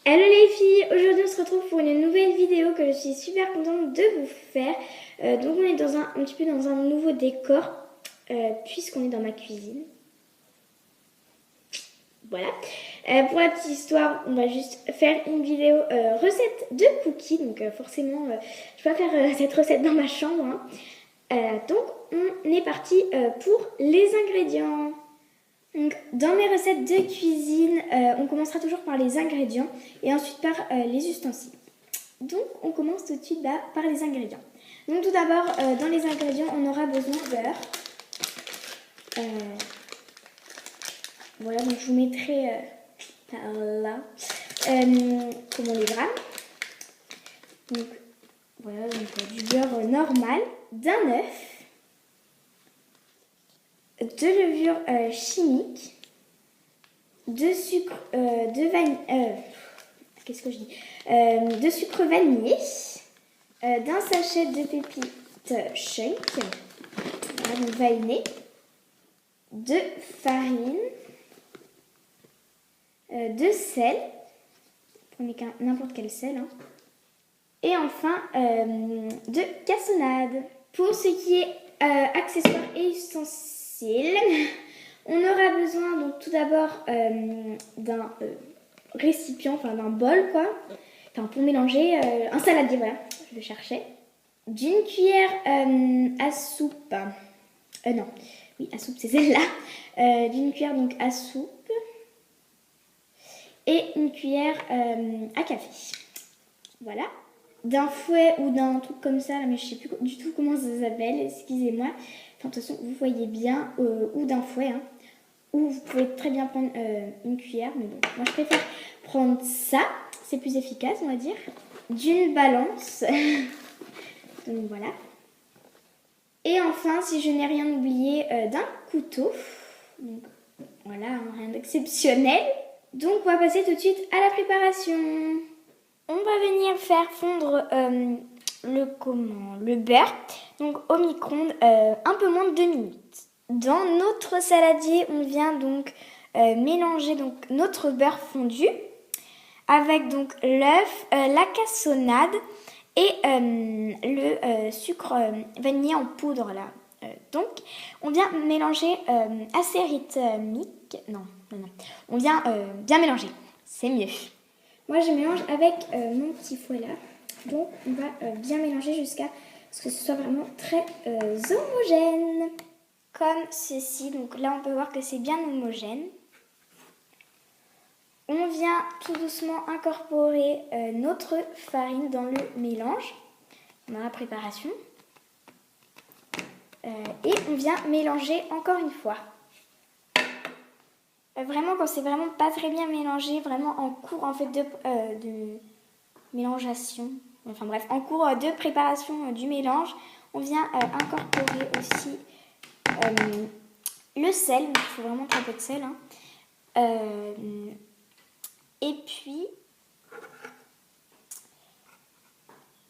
Hello les filles, aujourd'hui on se retrouve pour une nouvelle vidéo que je suis super contente de vous faire. Donc on est dans un petit peu dans un nouveau décor puisqu'on est dans ma cuisine. Voilà. Pour la petite histoire, on va juste faire une vidéo recette de cookies. Donc forcément, je vais pas faire cette recette dans ma chambre. Donc on est parti pour les ingrédients. Donc, dans mes recettes de cuisine, on commencera toujours par les ingrédients et ensuite par les ustensiles. Donc on commence tout de suite par les ingrédients. Donc tout d'abord, dans les ingrédients, on aura besoin de beurre. Voilà, donc je vous mettrai par là comment les grammes. Donc voilà, donc, du beurre normal, d'un œuf, de levure chimique, de sucre de vanille, qu'est-ce que je dis de sucre vanillé, d'un sachet de pépites shake, voilà, donc vanillé, de farine, de sel, prenez n'importe quel sel, hein. Et enfin de cassonade. Pour ce qui est accessoires et ustensiles, on aura besoin donc tout d'abord d'un récipient, enfin d'un bol quoi, enfin pour mélanger, un saladier, voilà, je le cherchais, d'une cuillère à soupe, non, oui à soupe c'est celle-là, d'une cuillère donc à soupe et une cuillère à café, voilà. D'un fouet ou d'un truc comme ça, mais je sais plus du tout comment ça s'appelle, excusez-moi. Enfin, de toute façon, vous voyez bien, ou d'un fouet, hein. Ou vous pouvez très bien prendre une cuillère, mais bon, moi je préfère prendre ça, c'est plus efficace, on va dire. D'une balance, donc voilà. Et enfin, si je n'ai rien oublié, d'un couteau. Donc voilà, hein, rien d'exceptionnel. Donc on va passer tout de suite à la préparation. On va venir faire fondre le beurre, donc au micro-ondes, un peu moins de 2 minutes. Dans notre saladier, on vient donc mélanger donc notre beurre fondu avec donc l'œuf, la cassonade et le sucre vanillé en poudre là. Donc on vient mélanger assez rythmique. Non. On vient bien mélanger, c'est mieux. Moi, je mélange avec mon petit fouet là. Donc, on va bien mélanger jusqu'à ce que ce soit vraiment très homogène. Comme ceci. Donc là, on peut voir que c'est bien homogène. On vient tout doucement incorporer notre farine dans le mélange, dans la préparation. Et on vient mélanger encore une fois. Vraiment, quand c'est vraiment pas très bien mélangé, vraiment en cours en fait de mélangeation, enfin bref, en cours de préparation du mélange, on vient incorporer aussi le sel, donc il faut vraiment très peu de sel, hein. Et puis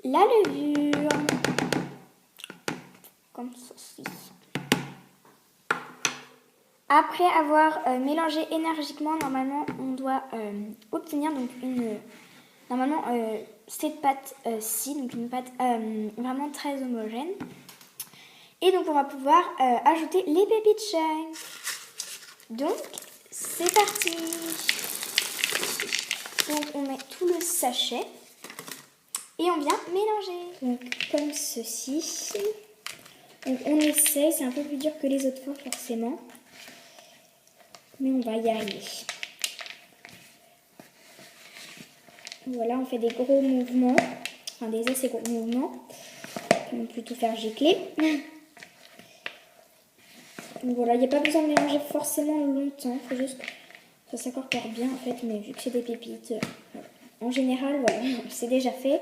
la levure, comme ceci. Après avoir mélangé énergiquement, normalement on doit obtenir donc normalement cette pâte-ci, donc une pâte vraiment très homogène. Et donc on va pouvoir ajouter les pépites shake. Donc c'est parti. Donc on met tout le sachet et on vient mélanger. Donc comme ceci. Donc on essaye, c'est un peu plus dur que les autres fois forcément. Mais on va y arriver. Voilà, on fait des gros mouvements, enfin des assez gros mouvements. On va plutôt faire gicler. Donc voilà, il n'y a pas besoin de mélanger forcément longtemps, il faut juste que ça s'incorpore bien en fait, mais vu que c'est des pépites, en général, voilà, c'est déjà fait.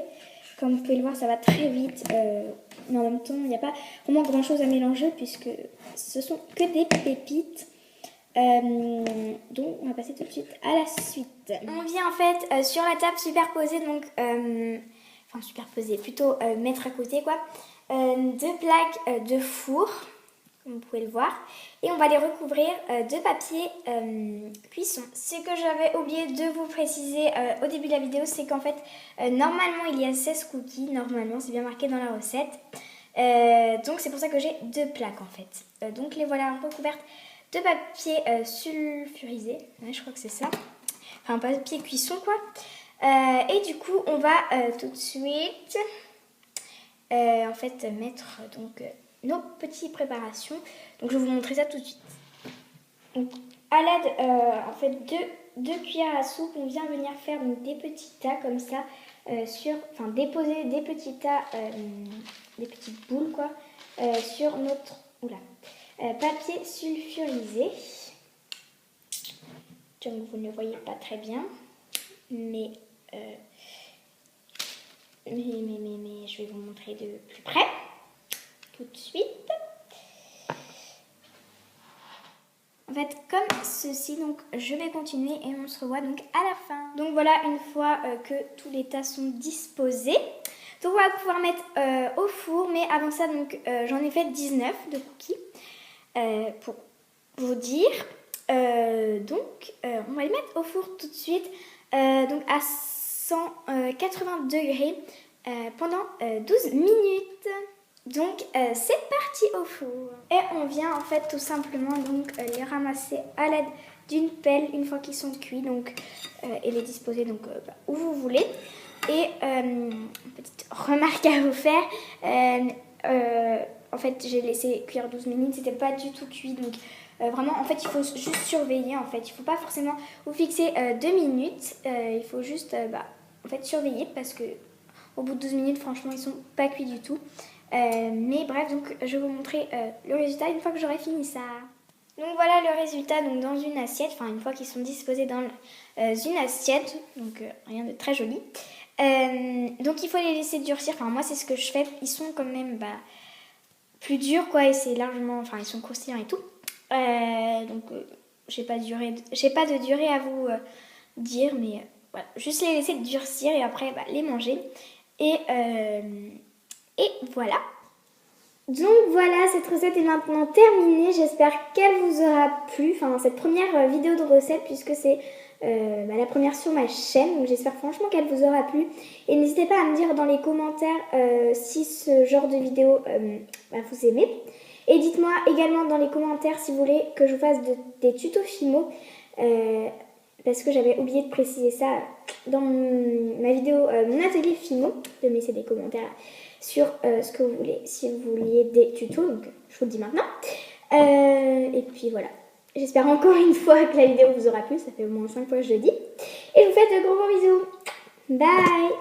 Comme vous pouvez le voir, ça va très vite, mais en même temps, il n'y a pas vraiment grand chose à mélanger puisque ce sont que des pépites. Donc on va passer tout de suite à la suite. On vient en fait sur la table superposer, donc enfin superposer, plutôt mettre à côté quoi, deux plaques de four. comme vous pouvez le voir. Et on va les recouvrir de papier cuisson. Ce que j'avais oublié de vous préciser au début de la vidéo, c'est qu'en fait, normalement, il y a 16 cookies. Normalement, c'est bien marqué dans la recette. Donc, c'est pour ça que j'ai 2 plaques, en fait. Donc, les voilà recouvertes de papier sulfurisé. Ouais, je crois que c'est ça. Enfin, papier cuisson, quoi. Et du coup, on va tout de suite, en fait, mettre donc nos petites préparations. Donc, je vais vous montrer ça tout de suite. Donc, à l'aide, en fait, de 2 cuillères à soupe, on vient venir faire donc, des petits tas comme ça, déposer des petits tas, des petites boules, quoi, sur notre papier sulfurisé. Donc, vous ne le voyez pas très bien, mais je vais vous montrer de plus près, tout de suite. En fait, comme ceci, donc je vais continuer et on se revoit donc à la fin. Donc voilà, une fois que tous les tas sont disposés, donc on va pouvoir mettre au four. Mais avant ça, donc j'en ai fait 19 de cookies pour vous dire. Donc on va les mettre au four tout de suite, donc à 180 degrés pendant 12 minutes. Donc c'est parti au four. Et on vient en fait tout simplement donc les ramasser à l'aide d'une pelle une fois qu'ils sont cuits, donc et les disposer donc où vous voulez. Et une petite remarque à vous faire, en fait j'ai laissé cuire 12 minutes, c'était pas du tout cuit, donc vraiment en fait il faut juste surveiller, en fait il faut pas forcément vous fixer 2 minutes, il faut juste en fait surveiller, parce que au bout de 12 minutes franchement ils sont pas cuits du tout. Mais bref, donc je vais vous montrer le résultat une fois que j'aurai fini ça. Donc voilà le résultat, donc dans une assiette, enfin une fois qu'ils sont disposés dans une assiette, donc rien de très joli. Donc il faut les laisser durcir, enfin moi c'est ce que je fais, ils sont quand même plus durs, quoi, et c'est largement, enfin ils sont croustillants et tout. Donc j'ai pas de durée à vous dire, mais voilà, juste les laisser durcir et après les manger. Et voilà. Donc voilà, cette recette est maintenant terminée. J'espère qu'elle vous aura plu. Enfin, cette première vidéo de recette, puisque c'est la première sur ma chaîne. Donc j'espère franchement qu'elle vous aura plu. Et n'hésitez pas à me dire dans les commentaires si ce genre de vidéo vous aimez. Et dites-moi également dans les commentaires si vous voulez que je vous fasse des tutos Fimo. Parce que j'avais oublié de préciser ça dans ma vidéo, mon atelier Fimo. De me laisser des commentaires sur ce que vous voulez, si vous vouliez des tutos, donc je vous le dis maintenant. Et puis voilà, j'espère encore une fois que la vidéo vous aura plu, ça fait au moins 5 fois que je le dis. Et je vous fais de gros bisous, bye.